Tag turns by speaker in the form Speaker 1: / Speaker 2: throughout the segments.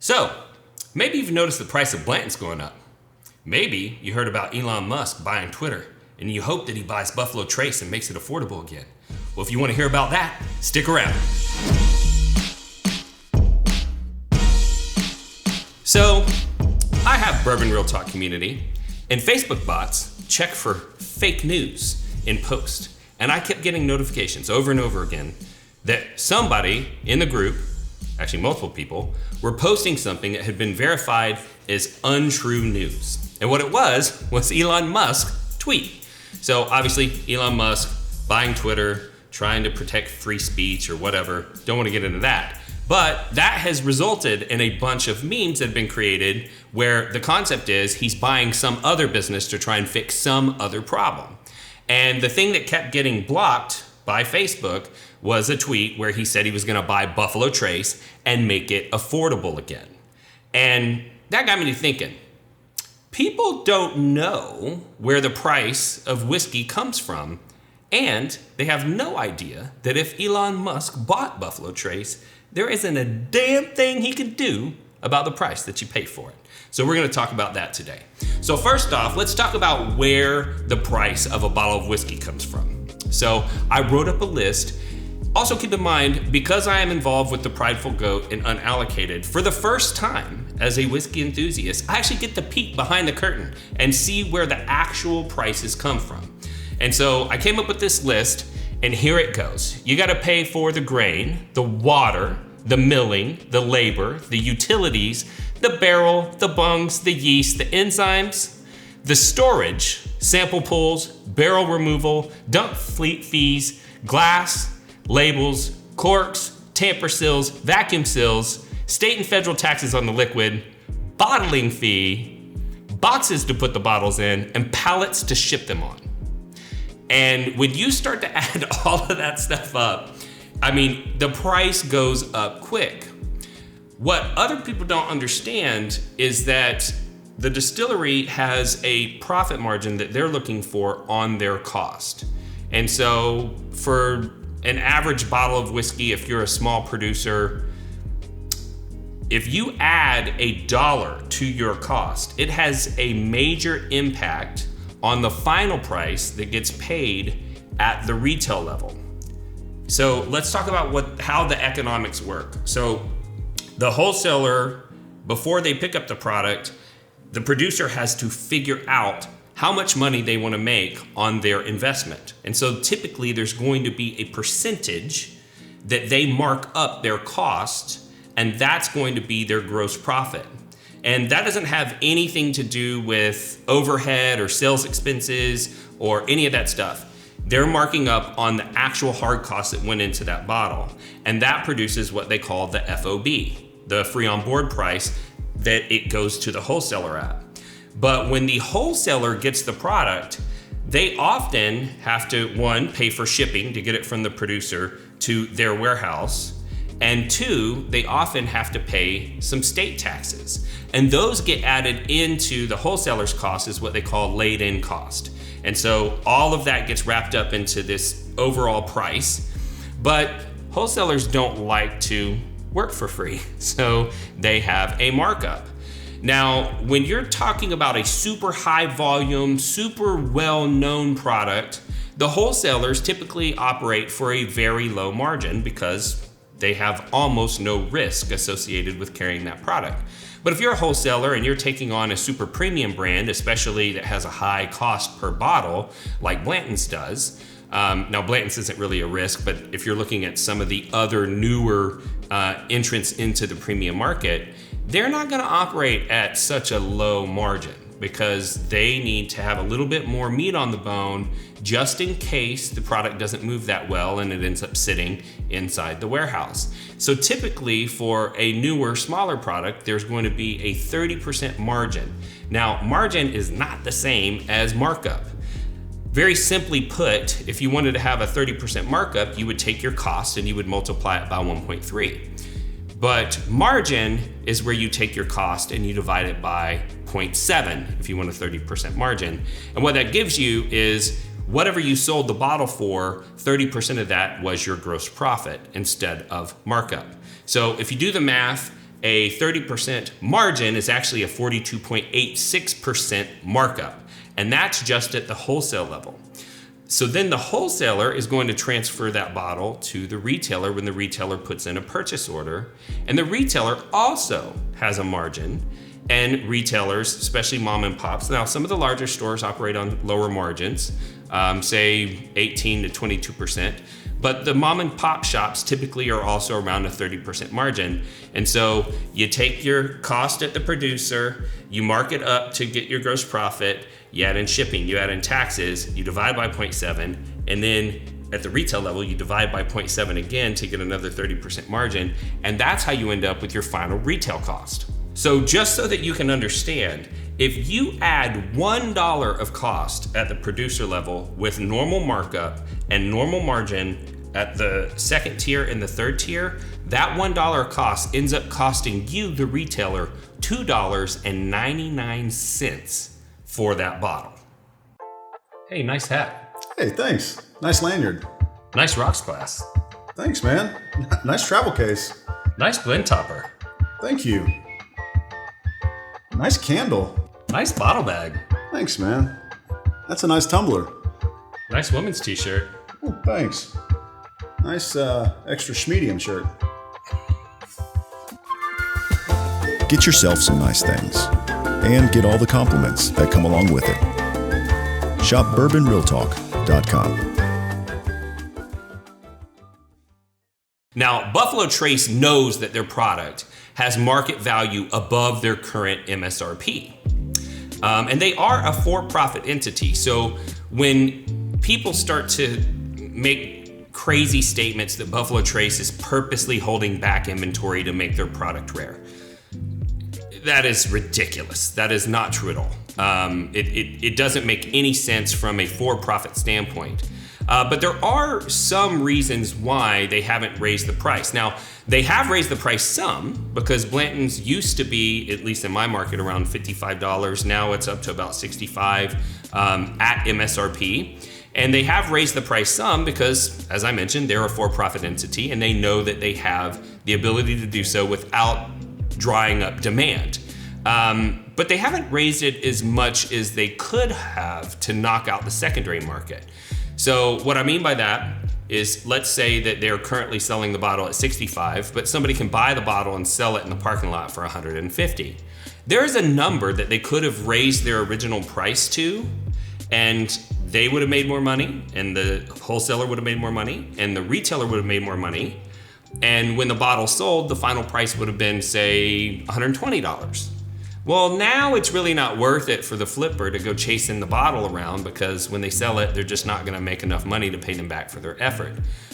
Speaker 1: So, maybe you've noticed the price of Blanton's going up. Maybe you heard about Elon Musk buying Twitter, and you hope that he buys Buffalo Trace and makes it affordable again. Well, if you want to hear about that, stick around. So, I have Bourbon Real Talk community, and Facebook bots check for fake news in posts. And I kept getting notifications over and over again that somebody in the group, actually multiple people, were posting something that had been verified as untrue news. And what it was Elon Musk tweet. So obviously Elon Musk buying Twitter, trying to protect free speech or whatever. Don't want to get into that. But that has resulted in a bunch of memes that have been created where the concept is he's buying some other business to try and fix some other problem. And the thing that kept getting blocked by Facebook was a tweet where he said he was going to buy Buffalo Trace and make it affordable again. And that got me to thinking, people don't know where the price of whiskey comes from, and they have no idea that if Elon Musk bought Buffalo Trace, there isn't a damn thing he can do about the price that you pay for it. So we're going to talk about that today. So first off, let's talk about where the price of a bottle of whiskey comes from. So I wrote up a list. Also keep in mind, because I am involved with the Prideful Goat and Unallocated, for the first time as a whiskey enthusiast, I actually get to peek behind the curtain and see where the actual prices come from. And so I came up with this list, and here it goes. You got to pay for the grain, the water, the milling, the labor, the utilities, the barrel, the bungs, the yeast, the enzymes, the storage, sample pulls, barrel removal, dump fleet fees, glass, labels, corks, tamper seals, vacuum seals, state and federal taxes on the liquid, bottling fee, boxes to put the bottles in, and pallets to ship them on. And when you start to add all of that stuff up, I mean, the price goes up quick. What other people don't understand is that the distillery has a profit margin that they're looking for on their cost. And so for an average bottle of whiskey, if you're a small producer, if you add $1 to your cost, it has a major impact on the final price that gets paid at the retail level. So let's talk about how the economics work. So the wholesaler, before they pick up the product, the producer has to figure out how much money they want to make on their investment. And so typically there's going to be a percentage that they mark up their cost, and that's going to be their gross profit. And that doesn't have anything to do with overhead or sales expenses or any of that stuff. They're marking up on the actual hard costs that went into that bottle. And that produces what they call the FOB, the free on board price that it goes to the wholesaler at. But when the wholesaler gets the product, they often have to, one, pay for shipping to get it from the producer to their warehouse. And two, they often have to pay some state taxes. And those get added into the wholesaler's cost is what they call laid-in cost. And so all of that gets wrapped up into this overall price. But wholesalers don't like to work for free, so they have a markup. Now, when you're talking about a super high volume, super well-known product, the wholesalers typically operate for a very low margin because they have almost no risk associated with carrying that product. But if you're a wholesaler and you're taking on a super premium brand, especially that has a high cost per bottle, like Blanton's does, now Blanton's isn't really a risk, but if you're looking at some of the other newer entrants into the premium market, they're not gonna operate at such a low margin because they need to have a little bit more meat on the bone just in case the product doesn't move that well and it ends up sitting inside the warehouse. So typically for a newer, smaller product, there's going to be a 30% margin. Now, margin is not the same as markup. Very simply put, if you wanted to have a 30% markup, you would take your cost and you would multiply it by 1.3. But margin is where you take your cost and you divide it by 0.7 if you want a 30% margin. And what that gives you is whatever you sold the bottle for, 30% of that was your gross profit instead of markup. So if you do the math a 30% margin is actually a 42.86% markup. And that's just at the wholesale level. So then the wholesaler is going to transfer that bottle to the retailer when the retailer puts in a purchase order. And the retailer also has a margin. And retailers, especially mom and pops, now some of the larger stores operate on lower margins, say 18 to 22%. But the mom and pop shops typically are also around a 30% margin. And so you take your cost at the producer, you mark it up to get your gross profit, you add in shipping, you add in taxes, you divide by 0.7, and then at the retail level, you divide by 0.7 again to get another 30% margin. And that's how you end up with your final retail cost. So just so that you can understand, if you add $1 of cost at the producer level with normal markup and normal margin at the second tier and the third tier, that $1 cost ends up costing you, the retailer, $2.99 for that bottle. Hey, nice hat.
Speaker 2: Hey, thanks. Nice lanyard.
Speaker 1: Nice rocks glass.
Speaker 2: Thanks, man. Nice travel case.
Speaker 1: Nice blend topper.
Speaker 2: Thank you. Nice candle.
Speaker 1: Nice bottle bag.
Speaker 2: Thanks, man. That's a nice tumbler.
Speaker 1: Nice women's t-shirt.
Speaker 2: Oh, thanks. Nice extra schmedium shirt.
Speaker 3: Get yourself some nice things and get all the compliments that come along with it. Shop bourbonrealtalk.com.
Speaker 1: Now, Buffalo Trace knows that their product has market value above their current MSRP. And they are a for-profit entity. So when people start to make crazy statements that Buffalo Trace is purposely holding back inventory to make their product rare, that is ridiculous. That is not true at all. It doesn't make any sense from a for-profit standpoint. But there are some reasons why they haven't raised the price. Now, they have raised the price some because Blanton's used to be, at least in my market, around $55. Now it's up to about $65 at MSRP. And they have raised the price some because, as I mentioned, they're a for-profit entity and they know that they have the ability to do so without drying up demand. But they haven't raised it as much as they could have to knock out the secondary market. So what I mean by that is, let's say that they're currently selling the bottle at 65, but somebody can buy the bottle and sell it in the parking lot for 150. There is a number that they could have raised their original price to, and they would have made more money, and the wholesaler would have made more money, and the retailer would have made more money. And when the bottle sold, the final price would have been, say, $120. Well, now it's really not worth it for the flipper to go chasing the bottle around because when they sell it, they're just not gonna make enough money to pay them back for their effort.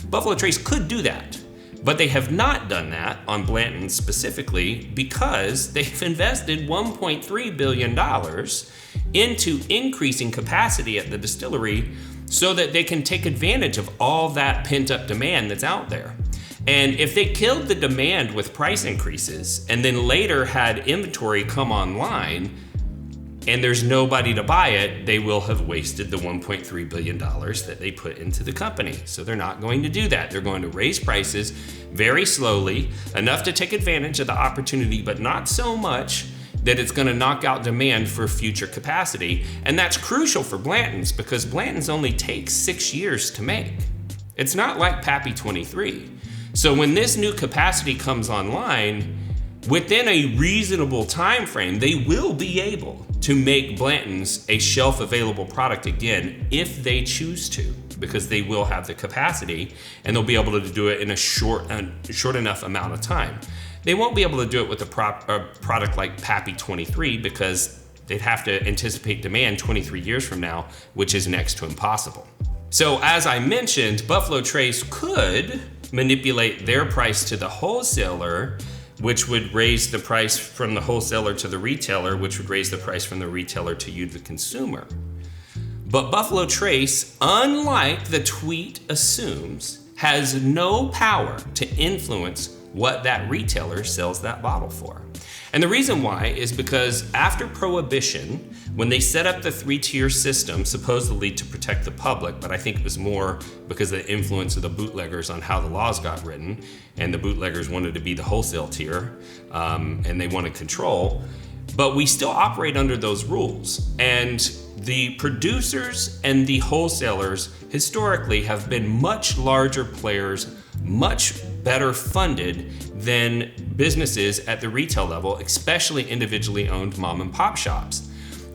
Speaker 1: Buffalo Trace could do that, but they have not done that on Blanton specifically because they've invested $1.3 billion into increasing capacity at the distillery so that they can take advantage of all that pent-up demand that's out there. And if they killed the demand with price increases and then later had inventory come online and there's nobody to buy it, they will have wasted the $1.3 billion that they put into the company. So they're not going to do that. They're going to raise prices very slowly, enough to take advantage of the opportunity, but not so much that it's going to knock out demand for future capacity. And that's crucial for Blanton's because Blanton's only takes 6 years to make. It's not like Pappy 23. So when this new capacity comes online, within a reasonable time frame, they will be able to make Blanton's a shelf-available product again if they choose to, because they will have the capacity and they'll be able to do it in a short enough amount of time. They won't be able to do it with a product like Pappy 23 because they'd have to anticipate demand 23 years from now, which is next to impossible. So as I mentioned, Buffalo Trace could manipulate their price to the wholesaler, which would raise the price from the wholesaler to the retailer, which would raise the price from the retailer to you, the consumer. But Buffalo Trace, unlike the tweet assumes, has no power to influence what that retailer sells that bottle for. And the reason why is because after Prohibition, when they set up the 3-tier system, supposedly to protect the public, but I think it was more because of the influence of the bootleggers on how the laws got written, and the bootleggers wanted to be the wholesale tier, and they wanted control. But we still operate under those rules. And the producers and the wholesalers historically have been much larger players, much better funded than businesses at the retail level, especially individually owned mom and pop shops.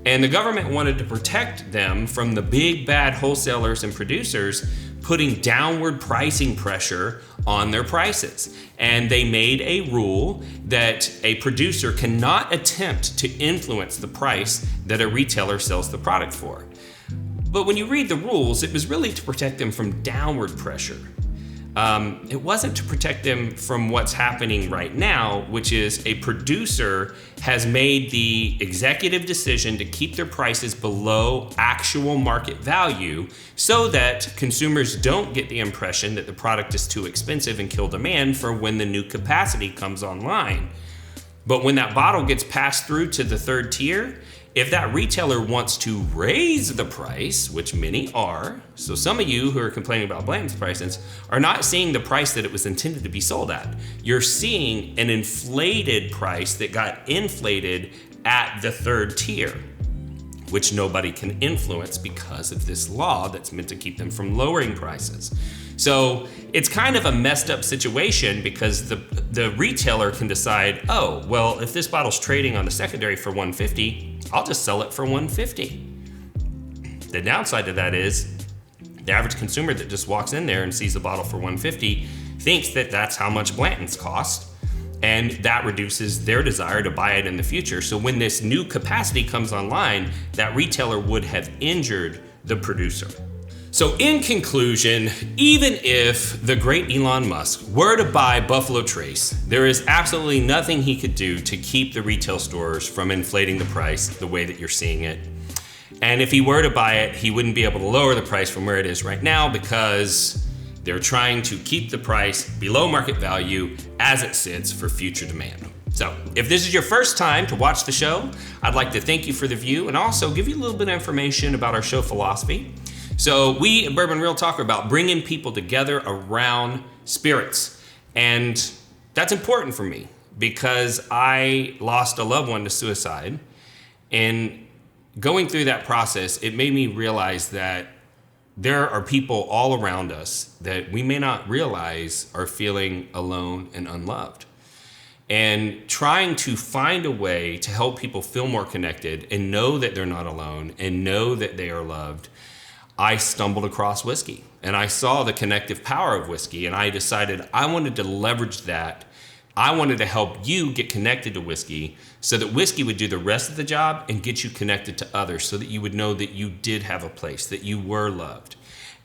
Speaker 1: And the government wanted to protect them from the big bad wholesalers and producers putting downward pricing pressure on their prices. And they made a rule that a producer cannot attempt to influence the price that a retailer sells the product for. But when you read the rules, it was really to protect them from downward pressure. It wasn't to protect them from what's happening right now, which is a producer has made the executive decision to keep their prices below actual market value so that consumers don't get the impression that the product is too expensive and kill demand for when the new capacity comes online. But when that bottle gets passed through to the 3rd tier, if that retailer wants to raise the price, which many are, so some of you who are complaining about Blanton's prices are not seeing the price that it was intended to be sold at. You're seeing an inflated price that got inflated at the 3rd tier, which nobody can influence because of this law that's meant to keep them from lowering prices. So it's kind of a messed up situation because the retailer can decide, oh, well, if this bottle's trading on the secondary for $150, I'll just sell it for $150. The downside to that is the average consumer that just walks in there and sees a bottle for $150 thinks that that's how much Blanton's cost, and that reduces their desire to buy it in the future. So when this new capacity comes online, that retailer would have injured the producer. So in conclusion, even if the great Elon Musk were to buy Buffalo Trace, there is absolutely nothing he could do to keep the retail stores from inflating the price the way that you're seeing it. And if he were to buy it, he wouldn't be able to lower the price from where it is right now because they're trying to keep the price below market value as it sits for future demand. So if this is your first time to watch the show, I'd like to thank you for the view and also give you a little bit of information about our show philosophy. So we at Bourbon Real Talk are about bringing people together around spirits. And that's important for me because I lost a loved one to suicide. And going through that process, it made me realize that there are people all around us that we may not realize are feeling alone and unloved. And trying to find a way to help people feel more connected and know that they're not alone and know that they are loved, I stumbled across whiskey and I saw the connective power of whiskey and I decided I wanted to leverage that. I wanted to help you get connected to whiskey so that whiskey would do the rest of the job and get you connected to others so that you would know that you did have a place, that you were loved.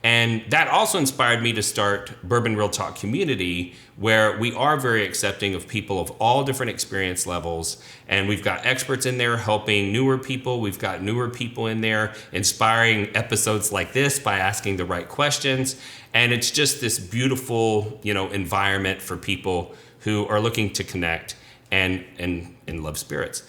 Speaker 1: And that also inspired me to start Bourbon Real Talk Community, where we are very accepting of people of all different experience levels. And we've got experts in there helping newer people. We've got newer people in there inspiring episodes like this by asking the right questions. And it's just this beautiful, environment for people who are looking to connect and love spirits.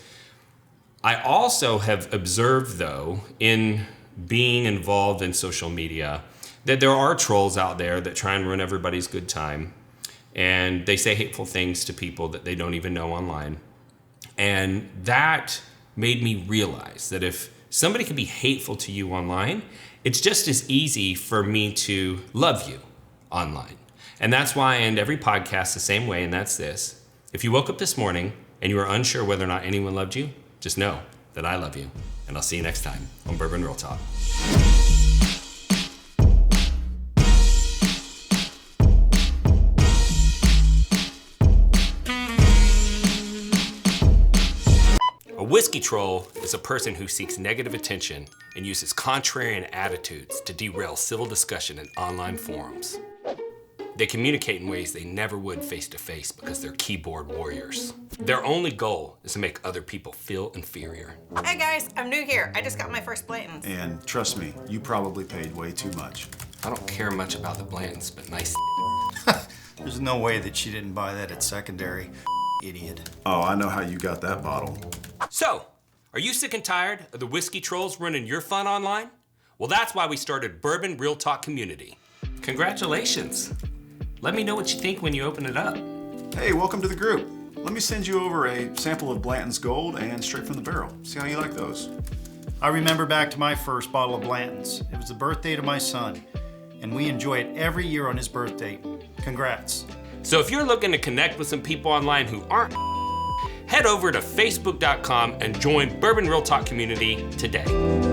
Speaker 1: I also have observed, though, in being involved in social media, that there are trolls out there that try and ruin everybody's good time. And they say hateful things to people that they don't even know online. And that made me realize that if somebody can be hateful to you online, it's just as easy for me to love you online. And that's why I end every podcast the same way, and that's this. If you woke up this morning and you were unsure whether or not anyone loved you, just know that I love you. And I'll see you next time on Bourbon Real Talk. A whiskey troll is a person who seeks negative attention and uses contrarian attitudes to derail civil discussion in online forums. They communicate in ways they never would face-to-face because they're keyboard warriors. Their only goal is to make other people feel inferior.
Speaker 4: Hey guys, I'm new here. I just got my first Blantons.
Speaker 2: And trust me, you probably paid way too much.
Speaker 1: I don't care much about the Blantons, but nice.
Speaker 2: There's no way that she didn't buy that at secondary.
Speaker 5: idiot.
Speaker 3: Oh, I know how you got that bottle.
Speaker 1: So, are you sick and tired of the whiskey trolls ruining your fun online? Well, that's why we started Bourbon Real Talk Community. Congratulations. Let me know what you think when you open it up.
Speaker 3: Hey, welcome to the group. Let me send you over a sample of Blanton's Gold and Straight from the Barrel. See how you like those.
Speaker 5: I remember back to my first bottle of Blantons. It was the birthday to my son, and we enjoy it every year on his birthday. Congrats.
Speaker 1: So if you're looking to connect with some people online who aren't, head over to facebook.com and join Bourbon Real Talk Community today.